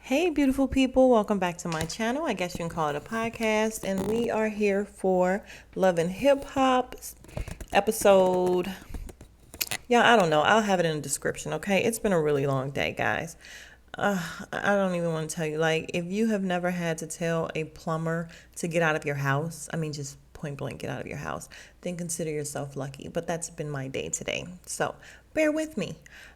Hey, beautiful people, welcome back to my channel. I guess you can call it a podcast. And we are here for Love and Hip Hop episode. Yeah, I don't know. I'll have it in the description, okay? It's been a really long day, guys. I don't even want to tell you. Like, if you have never had to tell a plumber to get out of your house, I mean, just point blank, get out of your house, then consider yourself lucky. But that's been my day today. So bear with me.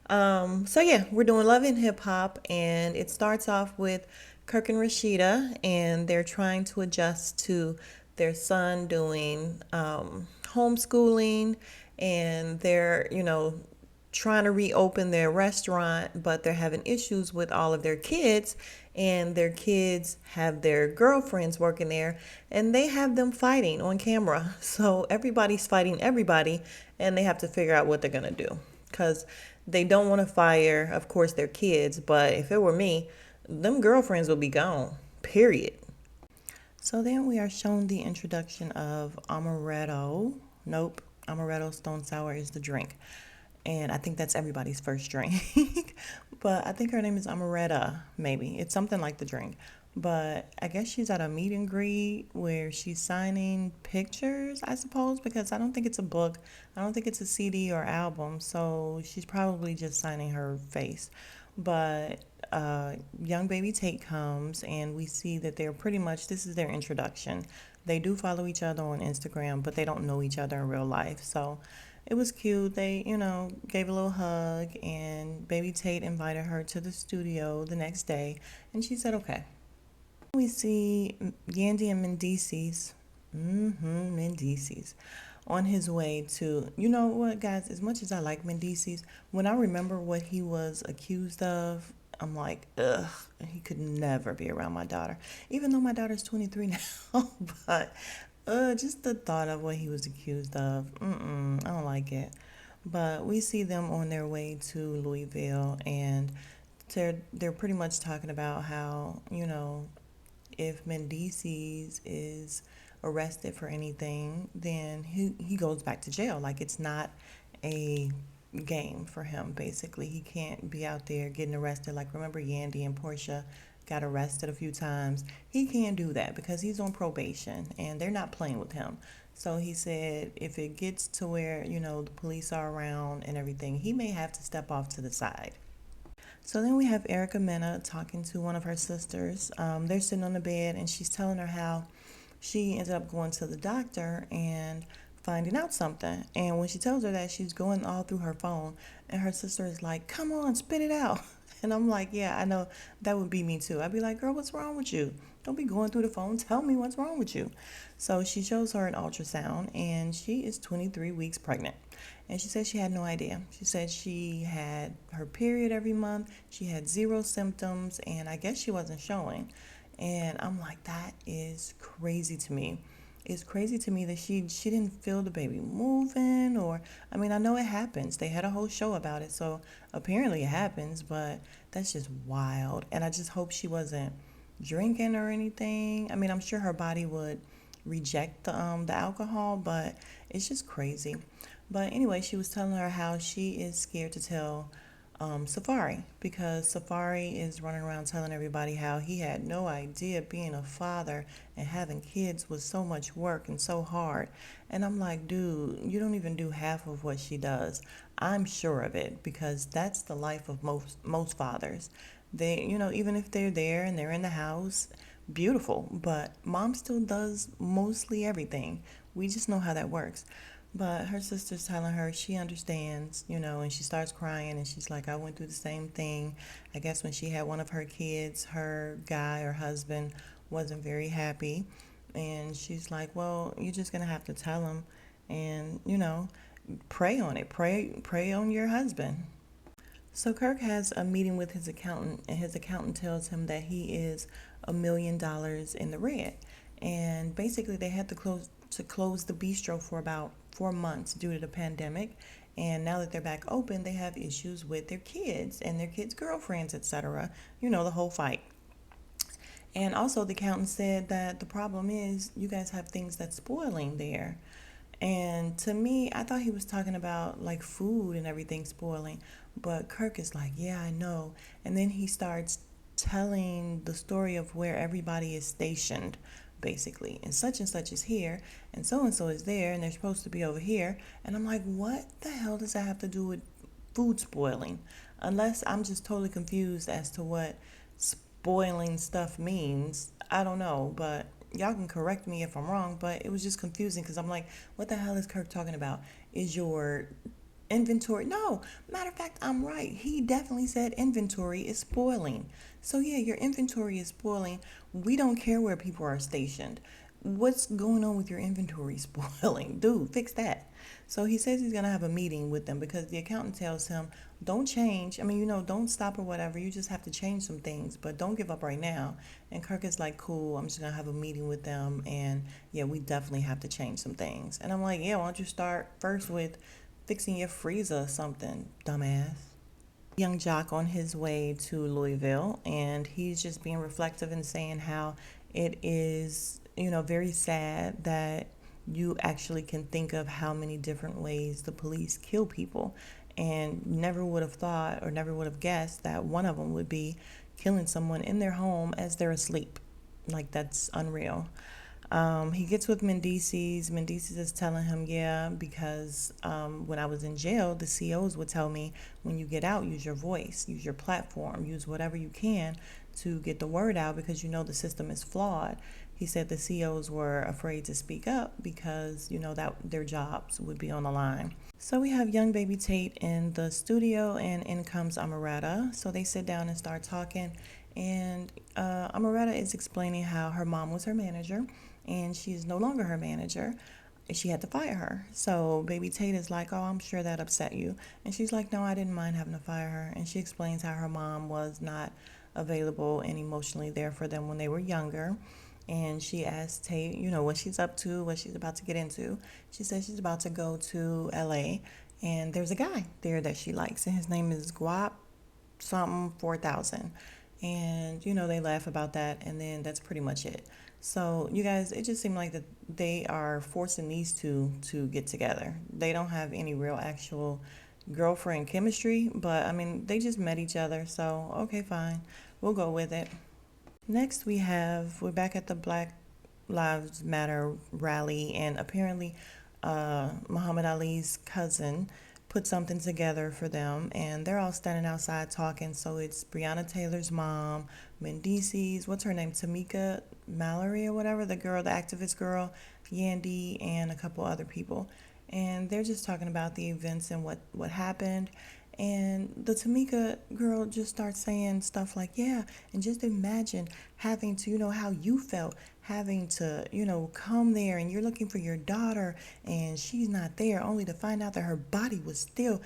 So yeah, we're doing Love and Hip Hop, and it starts off with Kirk and Rasheeda, and they're trying to adjust to their son doing homeschooling, and they're, trying to reopen their restaurant, but they're having issues with all of their kids, and their kids have their girlfriends working there, and they have them fighting on camera. So everybody's fighting everybody, and they have to figure out what they're going to do because they don't want to fire, of course, their kids. But if it were me, them girlfriends would be gone, period. So then we are shown the introduction of Amaretto. Nope, Amaretto Stone Sour is the drink. And I think that's everybody's first drink. But I think her name is Amaretta, maybe. It's something like the drink. But I guess she's at a meet and greet where she's signing pictures, I suppose, because I don't think it's a book. I don't think it's a CD or album. So she's probably just signing her face. But young baby Tate comes, and we see that they're pretty much, this is their introduction. They do follow each other on Instagram, but they don't know each other in real life. So it was cute. They, gave a little hug, and baby Tate invited her to the studio the next day, and she said, okay. We see Yandy and Mendices on his way to, you know what, guys, as much as I like Mendices, when I remember what he was accused of, I'm like, ugh, he could never be around my daughter, even though my daughter's 23 now. But just the thought of what he was accused of, I don't like it. But we see them on their way to Louisville, and they're pretty much talking about how, if Mendices is arrested for anything, then he goes back to jail. Like, it's not a game for him, basically. He can't be out there getting arrested. Like, remember Yandy and Portia got arrested a few times? He can't do that because he's on probation and they're not playing with him. So he said if it gets to where, the police are around and everything, he may have to step off to the side. So then we have Erika Menna talking to one of her sisters. They're sitting on the bed, and she's telling her how she ended up going to the doctor and finding out something. And when she tells her that, she's going all through her phone, and her sister is like, come on, spit it out. And I'm like, yeah, I know that would be me too. I'd be like, girl, what's wrong with you? Don't be going through the phone. Tell me what's wrong with you. So she shows her an ultrasound, and she is 23 weeks pregnant. And she said she had no idea. She said she had her period every month. She had zero symptoms, and I guess she wasn't showing. And I'm like, that is crazy to me. It's crazy to me that she didn't feel the baby moving, or I mean, I know it happens. They had a whole show about it, so apparently it happens, but that's just wild. And I just hope she wasn't drinking or anything. I mean, I'm sure her body would reject the alcohol, but it's just crazy. But anyway, she was telling her how she is scared to tell Safari, because Safari is running around telling everybody how he had no idea being a father and having kids was so much work and so hard. And I'm like, dude, you don't even do half of what she does. I'm sure of it, because that's the life of most fathers. They, even if they're there and they're in the house, beautiful, but mom still does mostly everything. We just know how that works. But her sister's telling her she understands, and she starts crying, and she's like, I went through the same thing. I guess when she had one of her kids, her guy or husband wasn't very happy. And she's like, well, you're just going to have to tell him and, pray on it. Pray on your husband. So Kirk has a meeting with his accountant, and his accountant tells him that he is $1 million in the red. And basically, they had to close the bistro for about 4 months due to the pandemic. And now that they're back open, they have issues with their kids and their kids' girlfriends, etc. The whole fight. And also, the accountant said that the problem is you guys have things that's spoiling there. And to me, I thought he was talking about like food and everything spoiling. But Kirk is like, yeah, I know. And then he starts telling the story of where everybody is stationed, basically. And such is here, and so is there, and they're supposed to be over here. And I'm like, what the hell does that have to do with food spoiling? Unless I'm just totally confused as to what spoiling stuff means. I don't know, but y'all can correct me if I'm wrong, but it was just confusing because I'm like, what the hell is Kirk talking about? Is your inventory? No, matter of fact, I'm right. He definitely said inventory is spoiling. So yeah, your inventory is spoiling. We don't care where people are stationed. What's going on with your inventory spoiling? Dude, fix that. So he says he's going to have a meeting with them because the accountant tells him, don't change. I mean, don't stop or whatever. You just have to change some things, but don't give up right now. And Kirk is like, cool, I'm just going to have a meeting with them. And yeah, we definitely have to change some things. And I'm like, yeah, why don't you start first with fixing your freezer or something, dumbass. Young jock on his way to Louisville, and he's just being reflective and saying how it is, very sad that you actually can think of how many different ways the police kill people, and never would have thought or never would have guessed that one of them would be killing someone in their home as they're asleep. Like, that's unreal. He gets with Mendices. Mendices is telling him, yeah, because when I was in jail, the COs would tell me, when you get out, use your voice, use your platform, use whatever you can to get the word out because the system is flawed. He said the COs were afraid to speak up because, that their jobs would be on the line. So we have young baby Tate in the studio, and in comes Amaretta. So they sit down and start talking, and Amaretta is explaining how her mom was her manager, and she is no longer her manager. She had to fire her. So baby Tate is like, oh, I'm sure that upset you. And she's like, no, I didn't mind having to fire her. And she explains how her mom was not available and emotionally there for them when they were younger. And she asked Tate, what she's up to, what she's about to get into. She says she's about to go to LA, and there's a guy there that she likes, and his name is Guap something 4,000. And they laugh about that, and then that's pretty much it. So you guys, it just seemed like that they are forcing these two to get together. They don't have any real actual girlfriend chemistry, but I mean, they just met each other, so okay, fine, we'll go with it. Next, we're back at the Black Lives Matter rally, and apparently, Muhammad Ali's cousin put something together for them, and they're all standing outside talking. So it's Breonna Taylor's mom, Mendices, what's her name, Tamika Mallory or whatever, the girl, the activist girl, Yandy, and a couple other people. And they're just talking about the events and what happened. And the Tamika girl just starts saying stuff like, yeah, and just imagine having to, how you felt, having to, come there and you're looking for your daughter and she's not there, only to find out that her body was still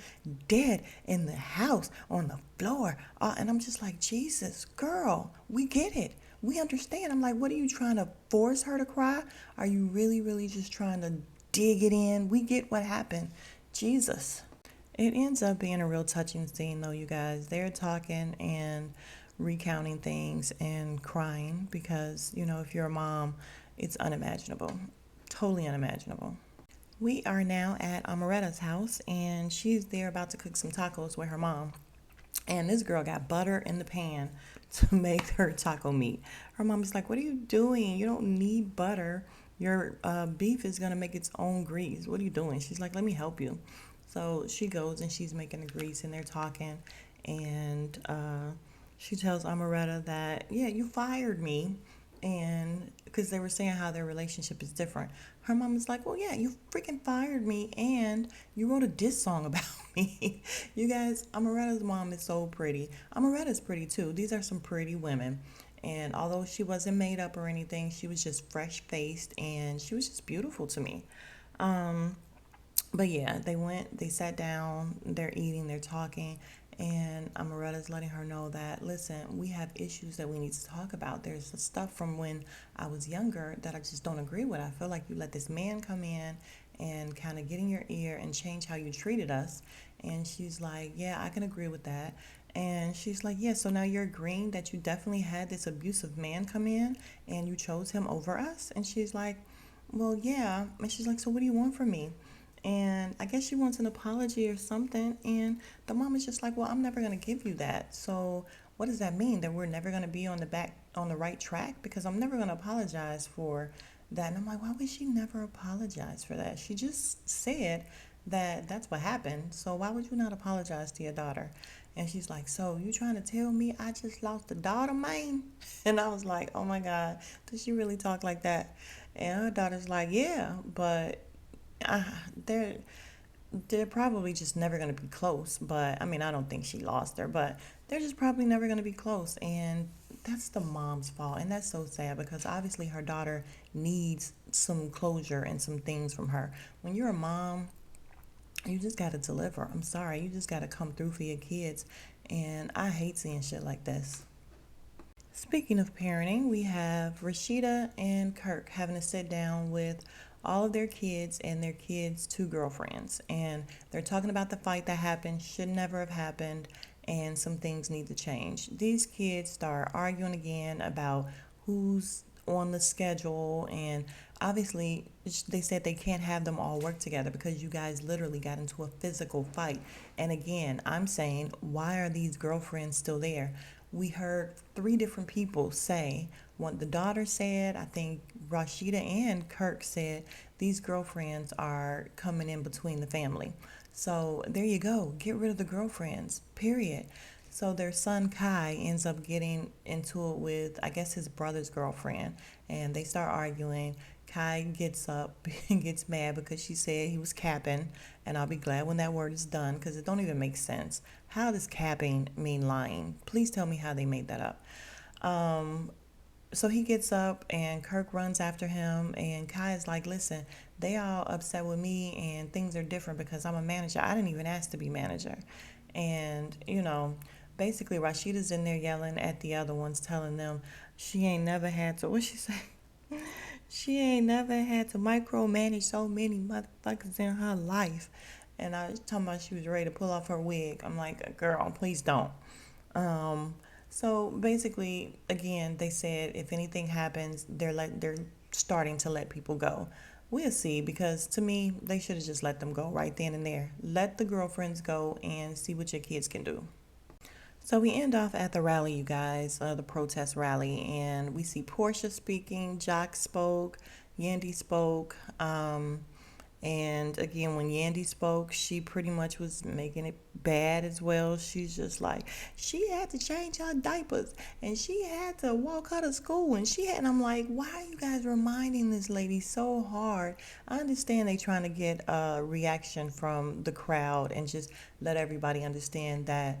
dead in the house on the floor. And I'm just like, Jesus, girl, we get it. We understand. I'm like, what are you trying to force her to cry? Are you really, really just trying to dig it in? We get what happened. Jesus. It ends up being a real touching scene, though, you guys. They're talking and recounting things and crying because, if you're a mom, it's unimaginable. Totally unimaginable. We are now at Amaretta's house, and she's there about to cook some tacos with her mom. And this girl got butter in the pan to make her taco meat. Her mom is like, what are you doing? You don't need butter. Your beef is going to make its own grease. What are you doing? She's like, let me help you. So she goes and she's making the grease, and they're talking, and she tells Amaretta that, yeah, you fired me, and because they were saying how their relationship is different. Her mom is like, well, yeah, you freaking fired me, and you wrote a diss song about me. You guys, Amaretta's mom is so pretty. Amaretta's pretty too. These are some pretty women. And although she wasn't made up or anything, she was just fresh faced, and she was just beautiful to me. But yeah, they sat down, they're eating, they're talking, and Amaretta's letting her know that, listen, we have issues that we need to talk about. There's stuff from when I was younger that I just don't agree with. I feel like you let this man come in and kind of get in your ear and change how you treated us. And she's like, yeah, I can agree with that. And she's like, yeah, so now you're agreeing that you definitely had this abusive man come in and you chose him over us? And she's like, well, yeah. And she's like, so what do you want from me? And I guess she wants an apology or something. And the mom is just like, well, I'm never going to give you that. So what does that mean? That we're never going to be on the right track? Because I'm never going to apologize for that. And I'm like, why would she never apologize for that? She just said that that's what happened. So why would you not apologize to your daughter? And she's like, so you trying to tell me I just lost a daughter, man? And I was like, oh my God, does she really talk like that? And her daughter's like, yeah, but uh, they're they're probably just never going to be close. But I mean, I don't think she lost her, but they're just probably never going to be close. And that's the mom's fault. And that's so sad because obviously her daughter needs some closure and some things from her. When you're a mom, you just got to deliver. I'm sorry. You just got to come through for your kids. And I hate seeing shit like this. Speaking of parenting, we have Rasheda and Kirk having to sit down with all of their kids and their kids' two girlfriends. And they're talking about the fight that happened, should never have happened, and some things need to change. These kids start arguing again about who's on the schedule, and obviously they said they can't have them all work together because you guys literally got into a physical fight. And again, I'm saying, why are these girlfriends still there? We heard three different people say, what the daughter said, I think Rashida and Kirk said, these girlfriends are coming in between the family. So there you go. Get rid of the girlfriends, period. So their son Kai ends up getting into it with, I guess, his brother's girlfriend, and they start arguing. Kai gets up and gets mad because she said he was capping, and I'll be glad when that word is done because it don't even make sense. How does capping mean lying? Please tell me how they made that up. Um, so he gets up and Kirk runs after him, and Kai is like, listen, they all upset with me and things are different because I'm a manager. I didn't even ask to be manager. And, basically Rashida's in there yelling at the other ones, telling them she ain't never had to, what she say? She ain't never had to micromanage so many motherfuckers in her life. And I was talking about she was ready to pull off her wig. I'm like, girl, please don't. Um, so basically, again, they said if anything happens, they're starting to let people go. We'll see, because to me, they should have just let them go right then and there. Let the girlfriends go and see what your kids can do. So we end off at the rally, you guys, the protest rally, and we see Portia speaking, Jock spoke, Yandy spoke, and again, when Yandy spoke, she pretty much was making it bad as well. She's just like, she had to change her diapers and she had to walk her to school and I'm like, why are you guys reminding this lady so hard? I understand they trying to get a reaction from the crowd and just let everybody understand that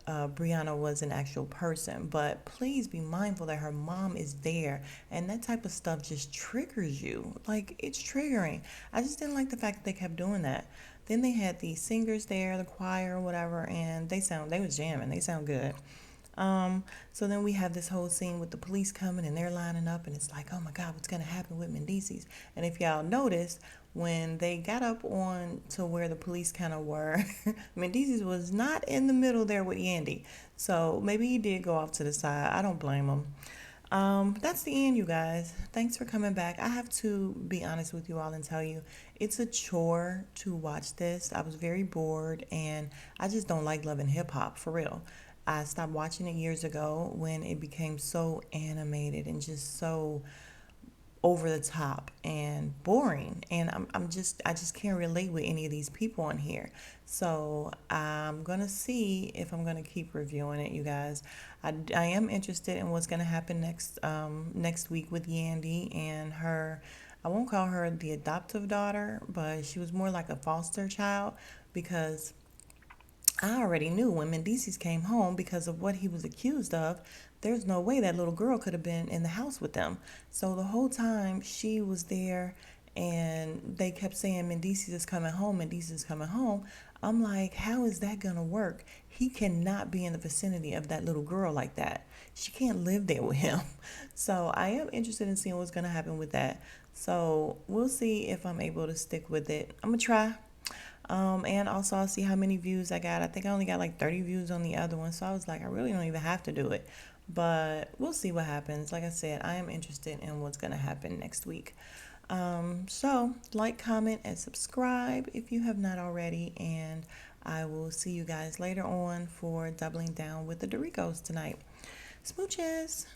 Brianna was an actual person, but please be mindful that her mom is there, and that type of stuff just triggers you. Like, it's triggering. I just didn't like the fact that they kept doing that. Then they had the singers there, the choir or whatever, and they was jamming. They sound good. So then we have this whole scene with the police coming and they're lining up, and it's like, oh my God, what's gonna happen with Mendices? And if y'all noticed, when they got up on to where the police kind of were, Mendices was not in the middle there with Yandy. So maybe he did go off to the side. I don't blame him. That's the end, you guys. Thanks for coming back. I have to be honest with you all and tell you it's a chore to watch this. I was very bored, and I just don't like Love and Hip Hop, for real. I stopped watching it years ago when it became so animated and just so over the top and boring, and I just can't relate with any of these people on here. So I'm gonna see if I'm gonna keep reviewing it, you guys. I am interested in what's gonna happen next week with Yandy and her. I won't call her the adoptive daughter, but she was more like a foster child, because I already knew when Mendices came home, because of what he was accused of, there's no way that little girl could have been in the house with them. So the whole time she was there and they kept saying Mendices is coming home, Mendices is coming home. I'm like, how is that going to work? He cannot be in the vicinity of that little girl like that. She can't live there with him. So I am interested in seeing what's going to happen with that. So we'll see if I'm able to stick with it. I'm going to try. And also I'll see how many views I got. I think I only got like 30 views on the other one. So I was like, I really don't even have to do it. But we'll see what happens. Like I said, I am interested in what's going to happen next week. So like, comment, and subscribe if you have not already. And I will see you guys later on for doubling down with the Doricos tonight. Smooches.